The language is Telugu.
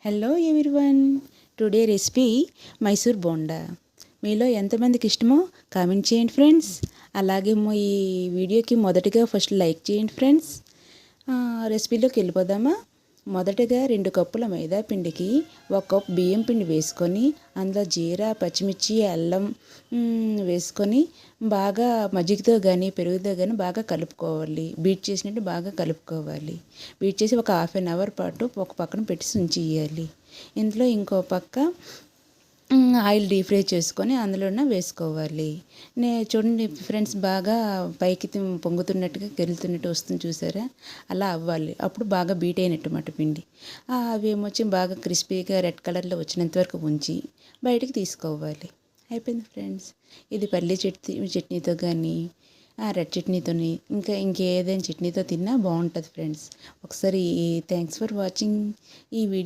Hello everyone, today recipe Mysore bonda. మీలో ఎంతమందికి ఇష్టమో కామెంట్ చేయండి ఫ్రెండ్స్. అలాగే ఈ వీడియోకి మొదటిగా ఫస్ట్ లైక్ చేయండి ఫ్రెండ్స్. రెసిపీలోకి వెళ్ళిపోదామా. మొదటగా 2 కప్పుల మైదా పిండికి 1 కప్ బియ్యం పిండి వేసుకొని అందులో జీరా, పచ్చిమిర్చి, అల్లం వేసుకొని బాగా మజ్జిగతో కానీ పెరుగుతో కానీ బాగా కలుపుకోవాలి. బీట్ చేసినట్టు బాగా కలుపుకోవాలి. బీట్ చేసి ఒక హాఫ్ అన్ అవర్ పాటు ఒక పక్కన పెట్టి ఉంచేయాలి. ఇందులో ఇంకో పక్క ఆయిల్ డీప్ ఫ్రై చేసుకొని అందులోనే వేసుకోవాలి. చూడండి ఫ్రెండ్స్, బాగా పైకి పొంగుతున్నట్టుగా కెరులుతున్నట్టు వస్తుంది చూసారా, అలా అవ్వాలి. అప్పుడు బాగా బీట్ అయినట్టు పిండి. అవి ఏమొచ్చి బాగా క్రిస్పీగా రెడ్ కలర్లో వచ్చినంత వరకు ఉంచి బయటికి తీసుకోవాలి. అయిపోయింది ఫ్రెండ్స్. ఇది పల్లీ చట్నీతో కానీ రెడ్ చట్నీతోని ఇంకేదైనా చట్నీతో తిన్నా బాగుంటుంది ఫ్రెండ్స్. ఒకసారి థ్యాంక్స్ ఫర్ వాచింగ్ ఈ వీడియో.